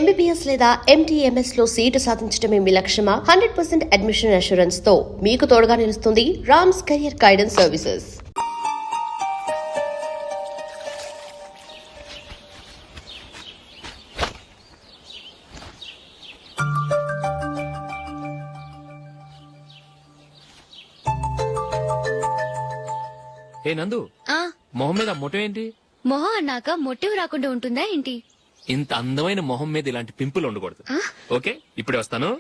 MBBS లేదా MTMS లో seat సాధించడమే మీ లక్ష్యమా? 100% అడ్మిషన్ అష్యూరెన్స్ తో మీకు తోడుగా నిలుస్తుంది రామ్స్ కెరియర్ గైడెన్స్ సర్వీసెస్. ఏ నందు, మొహం మీద మొటం ఏంటి? మొహం అన్నాక మొటివ్ రాకుండా ఉంటుందా ఏంటి? ఇంత అందమైన మొహం మీద ఇలాంటి పింపుల్ ఉండకూడదు. ఓకే, ఇప్పుడే వస్తాను.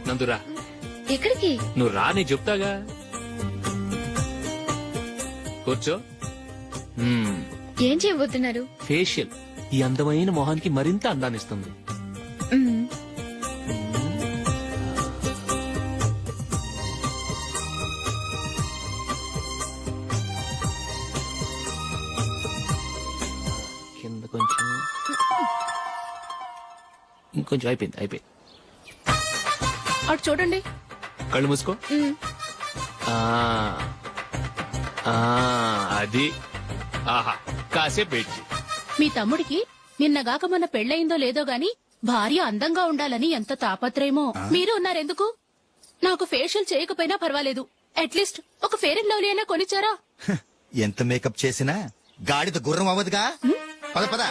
నందురా, ఎక్కడికి? నువ్వు రా, నీ చెప్తాగా. కూర్చో. ఏం చేయబోతున్నారు? ఫేషియల్ ఈ అందమైన మొహానికి మరింత అందాన్నిస్తుంది. మ్మ్. కింద కొంచెం, ఇంకొంచెం. అయిపోయింది. అటు చూడండి. కళ్ళు మూసుకో. మ్మ్. ఆ, ఆ, అది. ఆహా, కాసేపు వెయిట్ చెయ్. మీ తమ్ముడికి నిన్నగాక మొన్న పెళ్లయిందో లేదో గాని భార్య అందంగా ఉండాలని ఎంత తాపత్రయమో. మీరు ఉన్నారెందుకు? నాకు ఫేషియల్ చేయకపోయినా పర్వాలేదు, అట్లీస్ట్ ఒక ఫేర్ అండ్ లవ్లీ అయినా కొనిచ్చారా? ఎంత మేకప్ చేసినా గాడిద గుర్రం అవ్వదుగా. పద పద.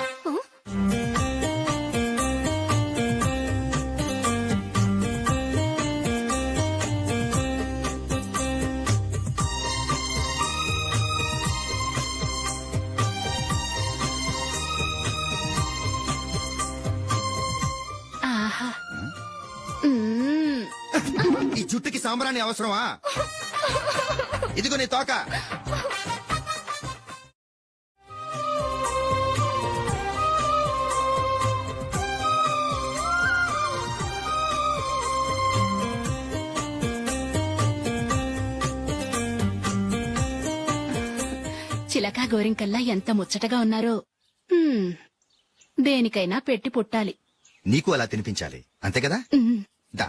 ఆహా, మ్మ్. ఈ జుట్టుకి సాంబ్రాణి అవసరమా? ఇదిగో నీ తోక. చిలకా గోరింకల్లా ఎంత ముచ్చటగా ఉన్నారో. హ్మ్, దేనికైనా పెట్టి పుట్టాలి. నీకు అలా తినిపించాలి, అంతే కదా? మ్మ్. దా.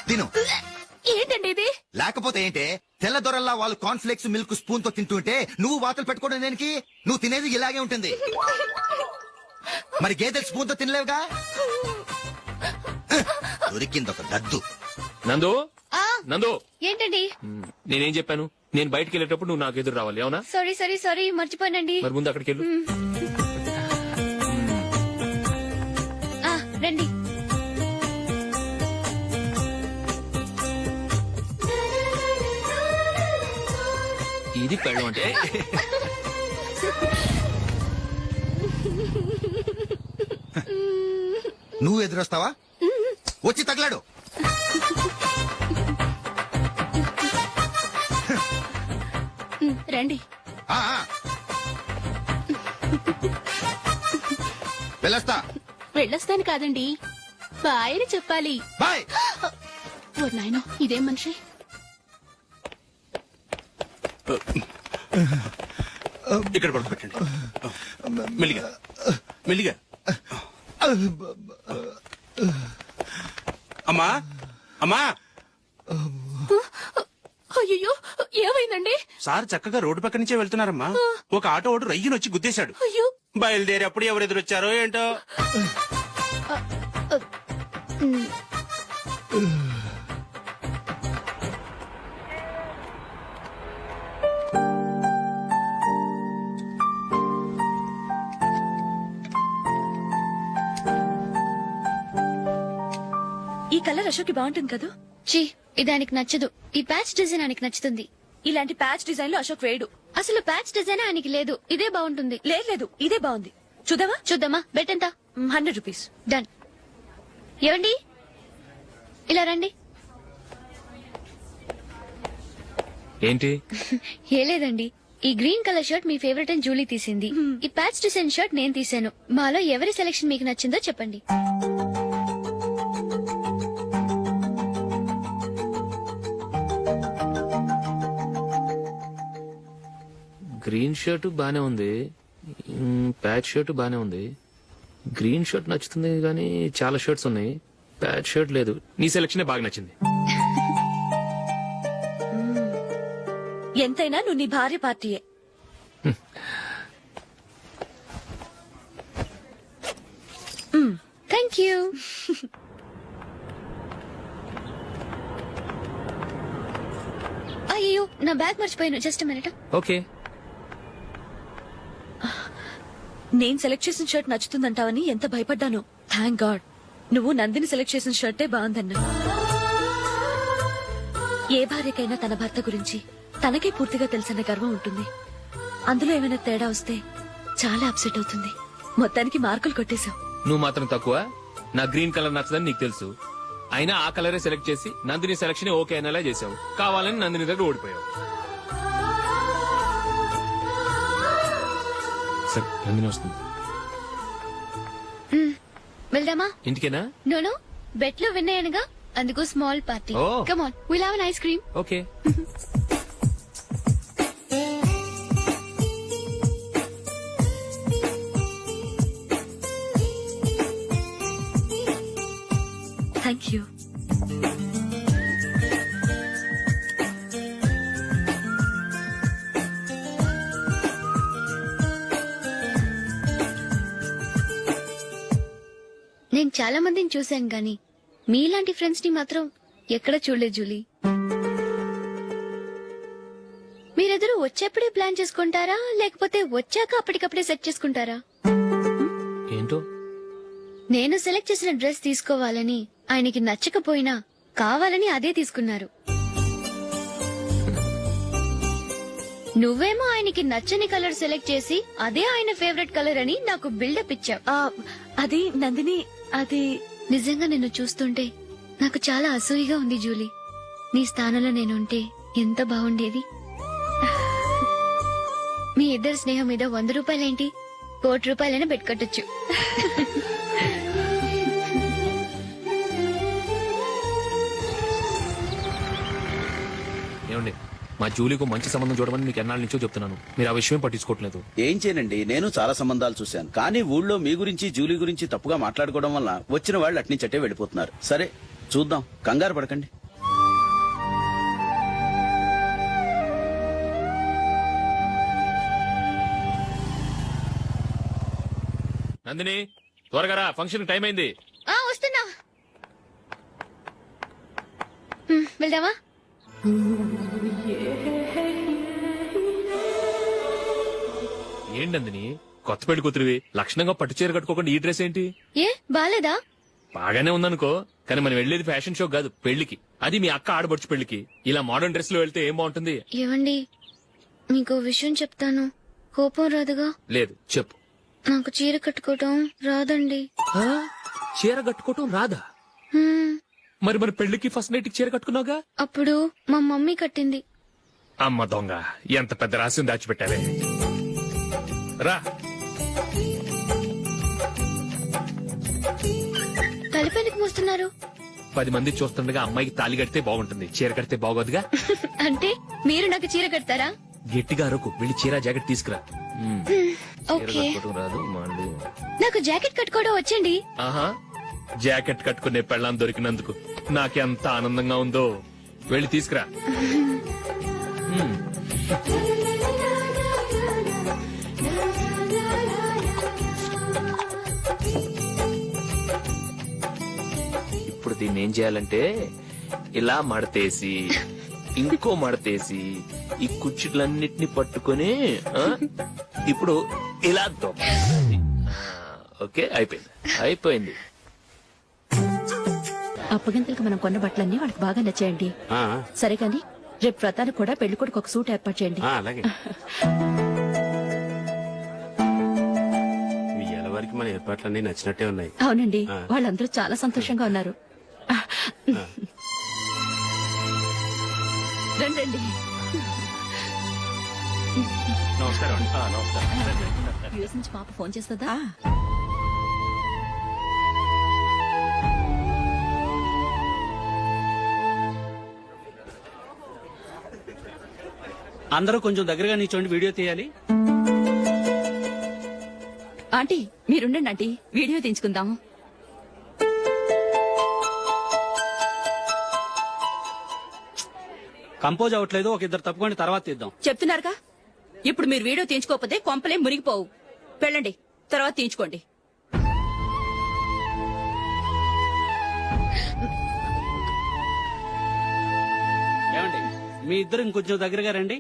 తిను. ఏంటండి ఇది? లేకపోతే ఏంటే, తెల్ల దొరల్లా వాళ్ళు కాన్ఫ్లెక్స్ మిల్క్ స్పూన్ తో తింటుంటే నువ్వు వాతలు పెట్టుకోవడం దేనికి? నువ్వు తినేది ఇలాగే ఉంటుంది. మరి గేదెలు స్పూన్ తో తినలేవుగా. దొరికింది ఒక దద్దు. నందు, నందు, ఏంటండి? నేనేం చెప్పాను? నేను బయటికి వెళ్ళేటప్పుడు నువ్వు నాకు ఎదురు రావాలి, అవునా? సారీ మర్చిపోయానండి. మరి ముందు అక్కడికి వెళ్ళు. రండి. ఇది పెళ్ళం అంటే. నువ్వు ఎదురొస్తావా? వచ్చి తగలాడు. రండి. ఆ, ఆ. వెళ్ళొస్తా. వెళ్ళొస్తాను కాదండి, బాయ్ అని చెప్పాలి. బాయ్. ఓ నాయనో, ఇదేం మనిషి? ఇక్కడ పడుకోబెట్టండి. మెల్లిగా మెల్లిగా. అమ్మా అమ్మా, అయ్యో, ఏమైందండి? సార్ చక్కగా రోడ్డు పక్క నుంచే వెళ్తున్నారమ్మా. ఒక ఆటో ఓడు రయ్యనొచ్చి గుద్దేశాడు. అయ్యో, బయలుదేరేప్పుడు ఎవరు ఎదురొచ్చారో ఏంటో. ఈ కలర్ అశోక్కి బాగుంటుంది కదా? చీ, ఇది ఆయనకి నచ్చదు. ఈ ప్యాచ్ డిజైన్ ఆయనకి నచ్చుతుంది. ఇలాంటి ప్యాచ్ డిజైన్ లో అశోక్ వేయడు. అసలు ప్యాచ్ డిజైన్ ఆయనకి లేదు. ఇదే బాగుంటుంది. లేదు ఇదే బాగుంది. చూద్దామా? చూద్దామా? బెట్ ఎంత? 100 రూపీస్. డన్. ఏమండి, ఇలా రండి. ఏంటి? ఏ లేదండి, ఈ గ్రీన్ కలర్ షర్ట్ మీ ఫేవరెట్ అని జూలీ తీసింది. ఈ ప్యాచ్ డిజైన్ షర్ట్ నేను తీసాను. మాలో ఎవరి సెలెక్షన్ మీకు నచ్చిందో చెప్పండి. గ్రీన్ షర్ట్ బానే ఉంది, ప్యాచ్ షర్ట్ బానే ఉంది. గ్రీన్ షర్ట్ నచ్చుతుంది కానీ చాలా షర్ట్స్ ఉన్నాయి, ప్యాచ్ షర్ట్ లేదు. నీ సెలక్షనే బాగా నచ్చింది. ఎంతైనా నువ్వు నీ భార్య పార్టీయే. Thank you. అయ్యో, నా బ్యాగ్ మర్చిపోయాను. Just minute. ఓకే. నేను సెలెక్ట్ చేసిన షర్ట్ నచ్చుతుందంటావని ఎంత భయపడ్డాను. థ్యాంక్ గాడ్ నువ్వు నందిని సెలెక్ట్ చేసిన షర్టే బాగుందన్నా. ఏ భార్యకైనా తన భర్త గురించి తనకే పూర్తిగా తెలిసిన గర్వం ఉంటుంది. అందులో ఏమైనా తేడా వస్తే చాలా అప్సెట్ అవుతుంది. మొత్తానికి మార్కులు కొట్టేశావు. నువ్వు మాత్రం తక్కువ. నా గ్రీన్ కలర్ నచ్చదని నీకు తెలుసు, అయినా ఆ కలరే సెలెక్ట్ చేసి నందిని సెలక్షన్ ఓకే అనేలా చేసావు. కావాలని నందిని దగ్గర ఓడిపోయావు. సరే, నందిని వస్తుంది. వెళ్దామా? ఇంటికేనా? నోను, బెట్ లో విన్ అయ్యానుగా, అందుకు small party. Oh. Come on, will have an ice cream. Okay. Thank you. నేను చాలా మందిని చూశాను గాని మీలాంటి ఫ్రెండ్స్ ని మాత్రం ఎక్కడ చూడలేదు జూలీ. మీరెదరూ వచ్చేప్పుడే ప్లాన్ చేసుకుంటారా, లేకపోతే వచ్చాక అప్పటికప్పుడే సెట్ చేసుకుంటారా? ఏంటో? నేను సెలెక్ట్ చేసిన డ్రెస్ తీసుకోవాలని ఆయనకి నచ్చకపోయినా కావాలని అదే తీసుకున్నారు. నువ్వేమో ఆయనకి నచ్చని కలర్ సెలెక్ట్ చేసి అదే ఆయన ఫేవరెట్ కలర్ అని నాకు బిల్డప్ ఇచ్చావు. అది నందిని, అది నిజంగా నిన్ను చూస్తుంటే నాకు చాలా అసూయగా ఉంది జూలీ. నీ స్థానంలో నేనుంటే ఎంత బాగుండేది. మీ ఇద్దరు స్నేహం మీద 100 రూపాయలేంటి, 1 కోటి రూపాయలైనా పెట్టుకట్టొచ్చు. ఏమండి, మా జూలీకు మంచి సంబంధం చూడమని మీకు ఎన్నాళ్ళ నుంచో చెప్తున్నాను, మీరు ఆ విషయం పట్టించుకోవట్లేదు. ఏం చేయనండి, నేను చాలా సంబంధాలు చూశాను. కానీ ఊళ్ళో మీ గురించి జూలీ గురించి తప్పుగా మాట్లాడుకోవడం వల్ల వచ్చిన వాళ్ళు అట్నుంచటే వెళ్ళిపోతున్నారు. సరే చూద్దాం, కంగారు పడకండి. నందిని, త్వరగా రా, ఫంక్షన్ టైం అయింది. వస్తున్నా. వెళ్దామా? ఏంటి నందిని, కొత్త పెళ్లి కూతురివి, లక్షణంగా పట్టు చీర కట్టుకోకుండా ఈ డ్రెస్ ఏంటి? ఏ బాలేదా? బాగానే ఉందనుకో, కానీ మనం వెళ్ళేది ఫ్యాషన్ షో కాదు, పెళ్లికి. అది మీ అక్క ఆడబడుచు పెళ్లికి. ఇలా మోడర్న్ డ్రెస్ లో వెళ్తే ఏం బాగుంటుంది? ఏవండి, మీకు విషయం చెప్తాను, కోపం రాదుగా? లేదు, చెప్పు. నాకు చీర కట్టుకోవటం రాదండి. ఆ? చీర కట్టుకోవటం రాదా? హ్మ్, మరి మన పెళ్లికి ఫస్ట్ నైట్ చీర కట్టుకున్నావుగా? అప్పుడు మా మమ్మీ కట్టింది. అమ్మ దొంగ, ఎంత పెద్ద రహస్యం దాచిపెట్టావే. రా. తలపెందుకు మోస్తున్నారు? 10 మంది చూస్తుండగా అమ్మాయికి తాళి కడితే బాగుంటుంది, చీర కడితే బాగోదుగా. అంటే మీరు నాకు చీర కడతారా? గట్టిగా అరకు, వెళ్ళి చీర జాకెట్ తీసుకురా. చీర ఓకే, కట్టుకోవటం రాదు మళ్ళీ. నాకు జాకెట్ కట్టుకోవడం వచ్చండి. ఆహా, జాకెట్ కట్టుకునే పెళ్ళాం దొరికినందుకు నాకెంత ఆనందంగా ఉందో. వెళ్ళి తీసుకురా. ఇప్పుడు దీన్ని ఏం చేయాలంటే, ఇలా మడతేసి ఇంకో మడతేసి ఈ కుర్చీలన్నిటిని పట్టుకొని ఇప్పుడు ఇలా దొక్కాలి. ఓకే, అయిపోయింది. అప్పగింతలకు మనం కొన్న బట్టలన్నీ వాళ్ళకి బాగా నచ్చాయండి. ఆ, సరే కానీ రేపు వ్రతానికి కూడా పెళ్లి కొడుకు ఒక సూట్ ఏర్పాటు చేయండి. ఆ, అలాగే ఇవాళ వరకు మన ఏర్పాట్లన్నీ నచ్చినట్టే ఉన్నాయి. అవునండి, వాళ్ళందరూ చాలా సంతోషంగా ఉన్నారు. రండి రండి. నమస్కారం. నమస్కారం. యూఎస్ నుంచి పాప ఫోన్ చేస్తుందా? అందరూ కొంచెం దగ్గరగా నిల్చోండి, వీడియో తీయాలి. ఆంటీ మీరుండండి ఆంటీ, వీడియో తీయించుకుందాం. కంపోజ్ అవ్వట్లేదు, ఒక ఇద్దరు తప్పుకొని తర్వాత తీద్దాం. చెప్తున్నారుగా, ఇప్పుడు మీరు వీడియో తీయించుకోకపోతే కొంపలే మునిగిపోవు. వెళ్ళండి, తర్వాత తీయించుకోండి. ఏమండి, మీ ఇద్దరు ఇంకొంచెం దగ్గరగా రండి.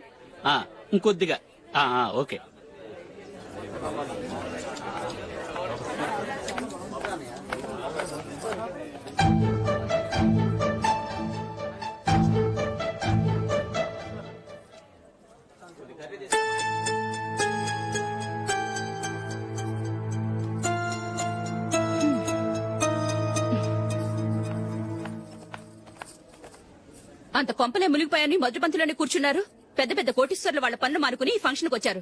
ఇంకొద్దిగా. ఓకే. అంత కొంపలే మునిగిపోయాని మధురపంతులోనే కూర్చున్నారు. పెద్ద పెద్ద కోటీశ్వర్లు వాళ్ళ పనులు మానుకుని ఈ ఫంక్షన్ కు వచ్చారు.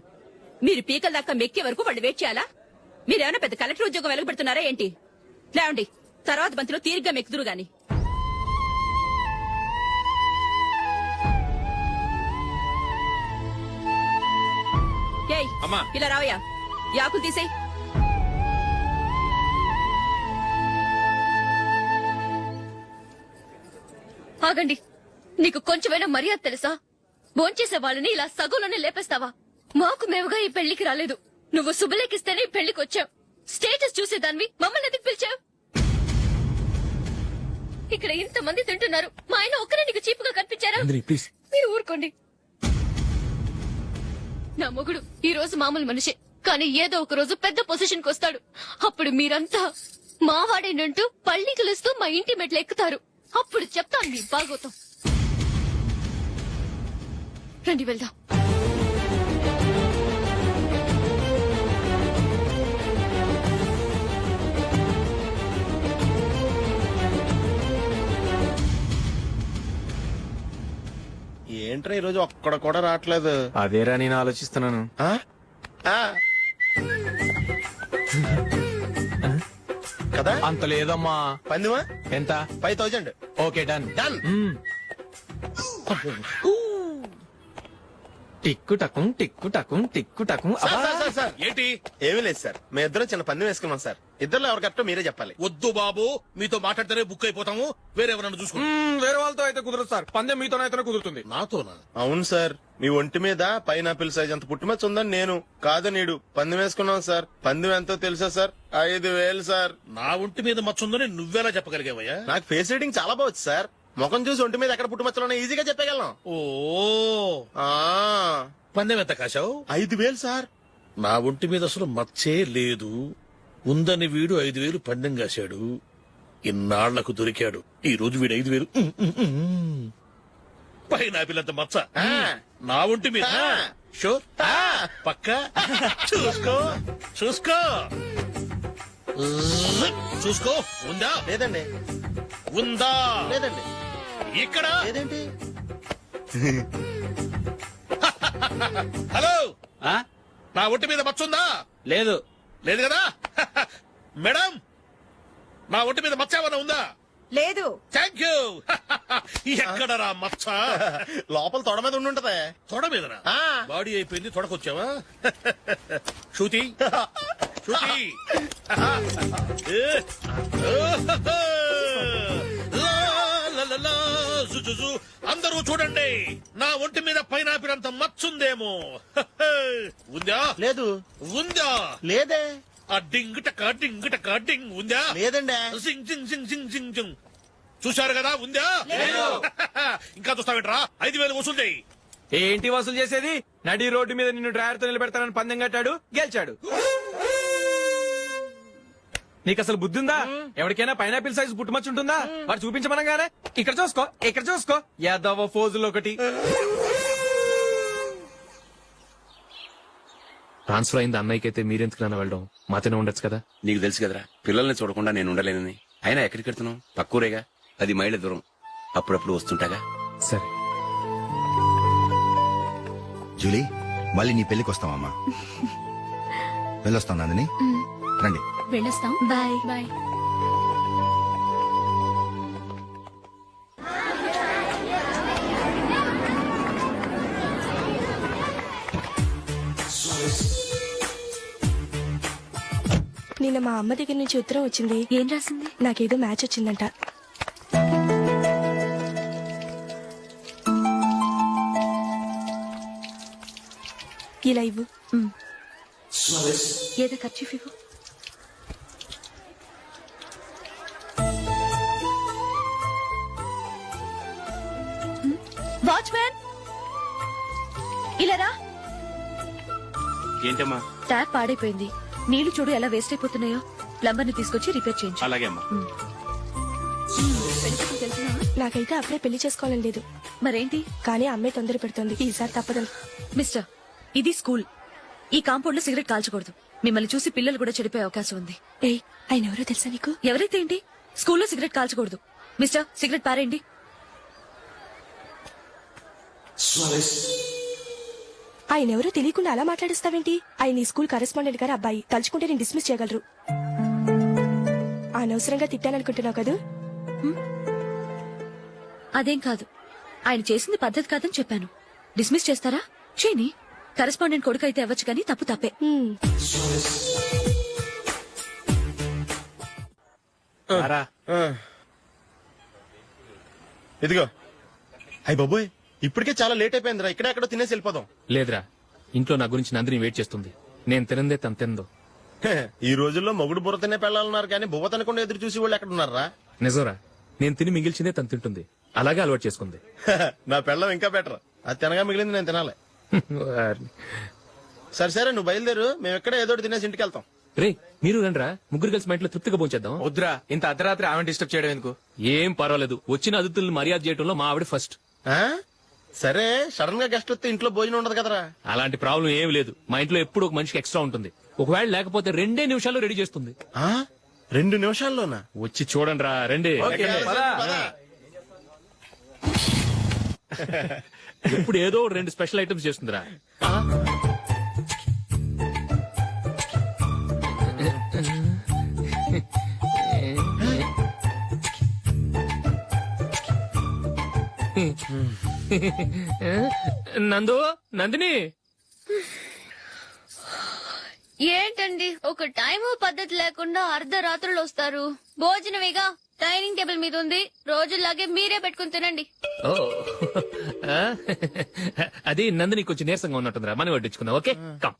మీరు పీకల దాకా మెక్కే వరకు వాళ్ళు వెయిట్ చేయాలా? మీరేమైనా పెద్ద కలెక్టర్ ఉద్యోగం వెలగబెడుతున్నారా ఏంటి? లేవండి, తర్వాత బంతిలో తీరిగ్గా మెక్కుదురు గాని. ఏయ్, ఇలా రావయ్యా, యాకులు తీసేయ్. ఆగండి, నీకు కొంచెమైనా మర్యాద తెలుసా? భోంచేసే వాళ్ళని ఇలా సగంలోనే లేపేస్తావా? మాకు మేముగా ఈ పెళ్లికి రాలేదు. నువ్వు శుభలేఖిస్తేనే ఈ పెళ్లికి వచ్చావు. స్టేటస్ చూసేదాన్ని మమ్మల్ని ఎందుకు పిలిచావు? ఇక్కడ ఇంతమంది తింటున్నారు, మా ఆయన ఒక్కరే నీకు చీపుగా కనిపించారా? మీరు ఊరుకోండి. నా మొగుడు ఈ రోజు మామూలు మనిషే, కానీ ఏదో ఒక రోజు పెద్ద పొజిషన్ కి వస్తాడు. అప్పుడు మీరంతా మావాడేనంటూ పళ్ళి కలుస్తూ మా ఇంటి మెట్లు ఎక్కుతారు. అప్పుడు చెప్తాను మీ బాగోతం. రండి వెళ్దాం. ఏంట్రా ఈరోజు ఒక్కడ కూడా రావట్లేదు. అదేరా నేను ఆలోచిస్తున్నాను. ఆ? ఆ. కదా అంత లేదమ్మా. పందిమా ఎంత? 5000. Okay, done. డన్. టిక్కు టకుం టిక్కు టకుం టిక్కు టకుం. సార్ ఏంటి? ఏమీ లేదు సార్, మేము ఇద్దరు చిన్న పందెం వేసుకున్నాం సార్. ఇద్దరు ఎవరు కరెక్టో మీరే చెప్పాలి. వద్దు బాబు, మీతో మాట్లాడితేనే బుక్ అయిపోతాము. వేరెవరన్నా చూసుకుంటాం. వేరే వాళ్ళతో అయితే కుదరదు సార్, పందెం మీతోనైతేనే కుదురుతుంది. నాతోనా? అవును సార్, మీ ఒంటి మీద పైనాపిల్ సైజ్ అంత పుట్టుమచ్చ ఉందని నేను కాదు నీడు పందెం వేసుకున్నాం సార్. పందెం ఎంతో తెలుసా సార్? 5000 సార్. నా ఒంటి మీద మచ్చుందని నువ్వెలా చెప్పగలిగావయ్యా? నాకు ఫేస్ రీడింగ్ చాలా బాగుంది సార్. ముఖం చూసి ఒంటి మీద ఎక్కడ పుట్టుమచ్చలో ఈజీగా చెప్పగలం. ఓ, ఆ, పందెం ఎంత కాశావు? 5000 సార్. నా ఒంటి మీద అసలు మచ్చే లేదు. ఉందని వీడు 5000 పందెం కాశాడు. ఇన్నాళ్లకు దొరికాడు. ఈ రోజు వీడు 5000. పైన పిల్లంత మచ్చ నా ఒంటి మీద. షూర్, పక్క. చూసుకో చూసుకో చూసుకో. ఉందా? లేదండి. ఉందా? లేదండి. ఇక్కడ లేదేంటి? హలో, నా ఒంటి మీద మచ్చుందా? లేదు. లేదు కదా? మేడం, నా ఒంటి మీద మచ్చ ఏమన్నా ఉందా? లేదు. Thank you. ఎక్కడరా మచ్చ? లోపల తొడ మీద ఉండుంటదే. తొడ మీదనా? ఆ. బాడీ అయిపోయింది, తొడకొచ్చావా? శృతి, శృతి. అందరూ చూడండి, నా ఒంటి మీద పైనాపిల్ అంత మచ్చుందేమో. ఉందా? లేదు. ఉందా? లేదే. ఆ డింగ్ టక డింగ్ టక డింగ్ ఉందా? లేదండి. సింగ్ సింగ్ సింగ్ సింగ్ సింగ్ సింగ్. చూశారు కదా? ఉందా? ఇంకా చూస్తావేంట్రా? 5000 వసూలు చేయి. ఏంటి వసూలు చేసేది? నడి రోడ్డు మీద నిన్ను డ్రైవర్ తో నిలబెడతానని పందెం కట్టాడు, గెలిచాడు. నీకు అసలు బుద్ధి ఉందా? ఎవరికైనా పైనాపిల్ సైజ్ పుట్టుమచ్చు ఉంటుందా? వాడు చూపించమనగానే ఇక్కడ చూసుకో, ఇక్కడ చూసుకో, యాదవ ఫోజులు ఒకటి. ట్రాన్స్ఫర్ అయింది అన్నయ్యకి అయితే మీరెందుకు నన్ను వెళ్ళడం? మాతోనే ఉండొచ్చు కదా. నీకు తెలుసు కదరా పిల్లల్ని చూడకుండా నేను ఉండలేనని. అయినా ఎక్కడికి వెళ్తున్నావు? పక్కూరేగా, 10 మైళ్ళ దూరం. అప్పుడప్పుడు వస్తుంటాగా. సరే. జూలీ మళ్ళీ నీ పెళ్లికి వస్తామమ్మా. వెళ్ళొస్తాం నందిని, రండి. వెళ్ళొస్తాం. బాయ్. బాయ్. నిన్న మా అమ్మ దగ్గర నుంచి ఉత్తరం వచ్చింది. ఏం రాసింది? నాకేదో మ్యాచ్ వచ్చిందంట. ఇలా ఇవ్వు. ఏదో ఖర్చు ఇవ్వు. వాచ్మ్యాన్ ఇలా రా. ఏంటమ్మా? ట్యాప్ పాడైపోయింది. నీళ్లు చూడు ఎలా వేస్ట్ అయిపోతున్నాయో. ప్లంబర్ ని తీసుకొచ్చి రిపేర్ చేయించు. అలాగే అమ్మా. నాకైతే అప్పుడే పెళ్లి చేసుకోవాలని లేదు. మరేంటి? కానీ అమ్మే తొందర పెడుతోంది. ఈసారి తప్పదు. మిస్టర్, ఇది స్కూల్. ఈ కాంపౌండ్ లో సిగరెట్ కాల్చకూడదు. మిమ్మల్ని చూసి పిల్లలు కూడా చెడిపోయే అవకాశం ఉంది. ఏయ్, ఆయన ఎవరో తెలుసా నీకు? ఎవరైతే ఏంటి, స్కూల్లో సిగరెట్ కాల్చకూడదు. మిస్టర్, సిగరెట్ పారేయండి. ఆయన ఎవరో తెలియకుండా అలా మాట్లాడిస్తావేంటి? ఆయన ఈ స్కూల్ కరెస్పాండెంట్ గారు అబ్బాయి. తలుచుకుంటే నేను డిస్మిస్ చేయగలరు. అనవసరంగా తిట్టాననుకుంటున్నావు కదూ? అదేం కాదు. ఆయన చేసింది పద్ధతి కాదని చెప్పాను. డిస్మిస్ చేస్తారా? చేయని. కరెస్పాండెంట్ కొడుకు అయితే అవ్వచ్చు కానీ తప్పు తప్పే. ఇదిగో. అయ్య బాబోయ్, ఇప్పటికే చాలా లేట్ అయిపోయిందిరా. ఇక్కడ ఎక్కడో తినేసి వెళ్ళిపోదాం. లేదురా, ఇంట్లో నా గురించి నందిని వెయిట్ చేస్తుంది. నేను తినందే తను తిందో. హే, ఈ రోజుల్లో మొగుడు బుర్ర తినే పెళ్ళాలన్నారు కానీ బువ్వ తినకుండా ఎదురు చూసి వాళ్ళు ఎక్కడ ఉన్నారా? నిజంరా, నేను తిని మిగిల్చిందే తను తింటుంది. అలాగే అలవాటు చేసుకుంది. నా పెళ్ళం ఇంకా బెటర్. అది తినగా మిగిలింది నేను తినాలి. సరే సరే, నువ్వు బయలుదేరు. మేము ఎక్కడ ఏదో ఒకటి తినేసి ఇంటికి వెళ్తాం. రే, మీరు రండిరా, ముగ్గురు కలిసి మా ఇంట్లో తృప్తిగా పోంచేద్దాం. వద్దురా, ఇంత అర్ధరాత్రి ఆమె డిస్టర్బ్ చేయడం ఎందుకు? ఏం పర్వాలేదు, వచ్చిన అతిథులను మర్యాద చేయడంలో మా ఆవిడ ఫస్ట్. ఆ? సరే, సడన్ గా గెస్ట్ వస్తే ఇంట్లో భోజనం ఉండదు కదరా. అలాంటి ప్రాబ్లం ఏం లేదు. మా ఇంట్లో ఎప్పుడు ఒక మనిషికి ఎక్స్ట్రా ఉంటుంది. ఒకవేళ లేకపోతే 2 నిమిషాల్లో రెడీ చేస్తుంది. 2 నిమిషాల్లోనా? వచ్చి చూడండి రా, రండి. ఓకే, పద. ఎప్పుడు ఏదో 2 స్పెషల్ ఐటమ్స్ చేస్తుందిరా. నందు, నందిని. ఏంటండి ఒక టైము పద్ధతి లేకుండా అర్ధరాత్రులు వస్తారు? భోజనమేగా డైనింగ్ టేబుల్ మీద ఉంది. రోజుల్లాగే మీరే పెట్టుకుని తినండి. ఓ, అది నందిని కొంచెం నీరసంగా ఉన్నట్టుందిరా. మనం వడ్డించుకుందాం. Okay, come.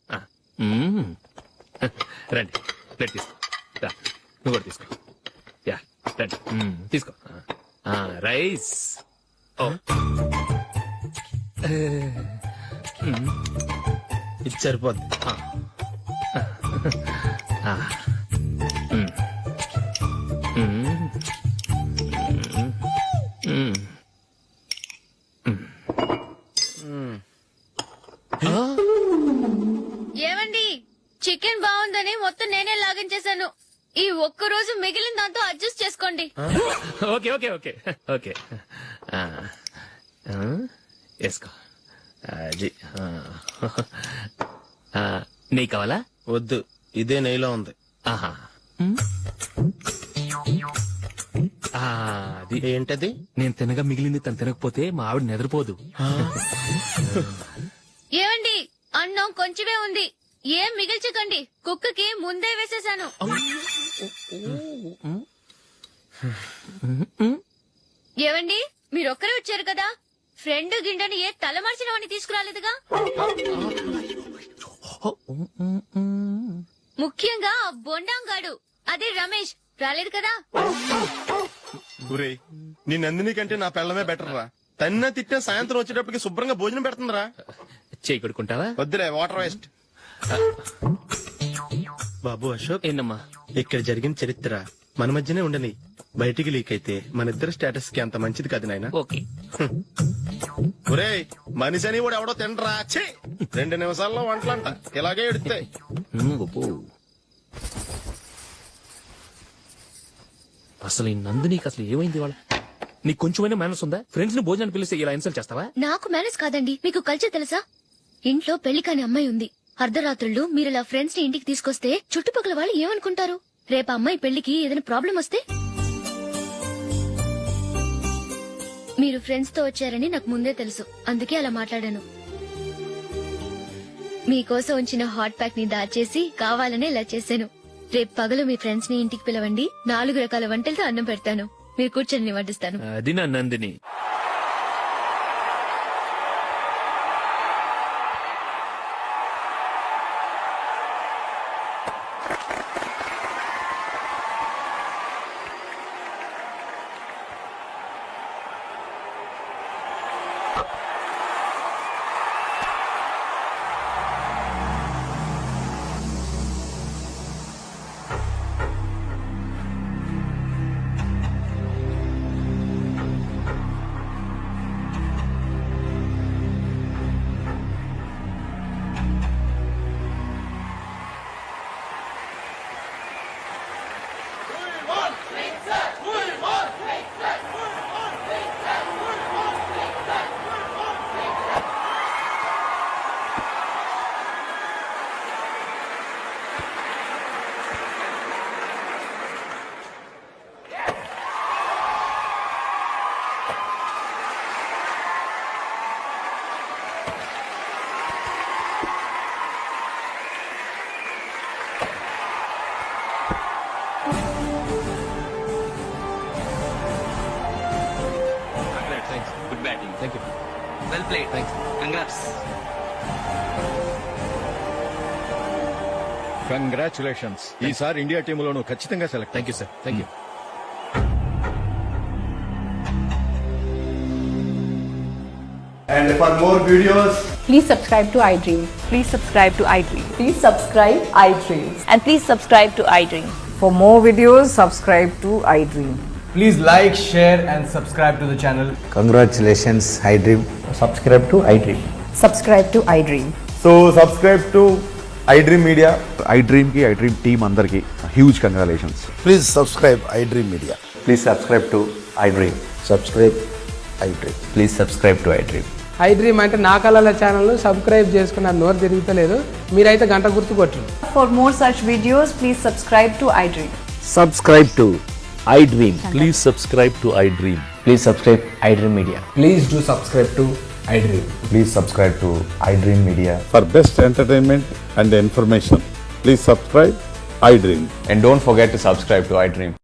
రండి, ప్లేట్ తీసుకో. రా, నువ్వు కూడా తీసుకో. యా, రండి, తీసుకో. రైస్. ఓ, ఇది సరిపోద్ది. ఏమండి, చికెన్ బాగుందని మొత్తం నేనే లాగించేశాను. ఈ ఒక్క రోజు మిగిలిన దాంతో అడ్జస్ట్ చేసుకోండి. Okay okay okay okay. వేసుకో. అది నెయ్యి కావాలా? వద్దు, ఇదే నెయ్యిలో ఉంది. ఆహా, అది ఏంటది? నేను తినగా మిగిలింది తను తినకపోతే మా ఆవిడ నిద్రపోదు. ఏమండి, అన్నం కొంచెమే ఉంది. ఏం మిగిల్చకండి. కుక్కకి ముందే వేసేశాను. ఏవండి, మీరొక్కరే వచ్చారు కదా, ఫ్రెండ్ గిండెని ఏ తలమర్చినవని తీసుకురాలేదుగా. ముఖ్యంగా ఆ బొండాంగాడు, అదే రమేష్, రాలేదు కదా. ఊరేయ్, నీ నందిని కంటే నా పెళ్ళమే బెటర్ రా. తన్న తిట్టిన సాయంత్రం వచ్చేటప్పటికి శుభ్రంగా భోజనం పెడుతుందిరా. చేయి కొడుకుంటావా? వద్దులే, వాటర్ వేస్ట్. బాబు అశోక్, ఏంటమ్మా? ఇక్కడ జరిగిన చరిత్ర మన మధ్యనే ఉండని, బయటికి లీక్ అయితే మన ఇద్దరు స్టేటస్ కి అంత మంచిది కాదు నాయన. ఓకే. ఒరేయ్ మనిషి అని కూడా ఎవడో తినరా, ఛీ! 2 నిమిషాల్లో వంటలంట ఇలాగే ఎడుతాయి. అసలు ఈ నందినికి అసలు ఏమైంది వాళ్ళ? నీకు కొంచెమైనా మేనస్ ఉందా? ఫ్రెండ్స్ ని భోజనాన్ని పిలిస్తే ఇలా ఇన్సల్ట్ చేస్తావా? నాకు మేనేజ్ కాదండి, మీకు కల్చర్ తెలుసా? ఇంట్లో పెళ్లి కాని అమ్మాయి ఉంది. అర్ధరాత్రుళ్ళు మీరు ఇలా ఫ్రెండ్స్ ని ఇంటికి తీసుకొస్తే చుట్టుపక్కల వాళ్ళు ఏమనుకుంటారు? రేపు అమ్మాయి పెళ్లికి ఏదైనా ప్రాబ్లం వస్తే? మీరు ఫ్రెండ్స్ తో వచ్చారని నాకు ముందే తెలుసు, అందుకే అలా మాట్లాడాను. మీకోసం ఉంచిన హాట్ ప్యాక్ ని దాచేసి కావాలనే ఇలా చేశాను. రేపు పగలు మీ ఫ్రెండ్స్ ని ఇంటికి పిలవండి, 4 రకాల వంటలతో అన్నం పెడతాను. మీరు కూర్చొని వడ్డిస్తాను. అది నా Nandini. Thank you. Well played. Thanks. Congrats. Congratulations. ఈసారి ఇండియా టీంలోను ఖచ్చితంగా select. Thank you sir. Thank you. And for more videos, Please subscribe to iDream. Please subscribe to iDream. Please subscribe iDream. And please subscribe to iDream. For more videos, subscribe to iDream. Please like, share and subscribe to the channel. Congratulations I dream. Subscribe to iDream. Subscribe to iDream. so subscribe to iDream Media. I dream కి I dream team అందరికి huge congratulations. Please subscribe iDream Media. Please subscribe to I dream. Subscribe iDream. Please subscribe to I dream. iDream అంటే నా కళల channel subscribe చేసుకున్న నోరు తిరుగుతలేదు, మీరైతే గంట గుర్తు కొట్టరు. For more such videos, please subscribe to iDream. Subscribe to I dream. Please subscribe to I dream. Please subscribe iDream Media. Please do subscribe to iDream. Please subscribe to I dream media. For best entertainment and information, please subscribe iDream. And don't forget to subscribe to iDream.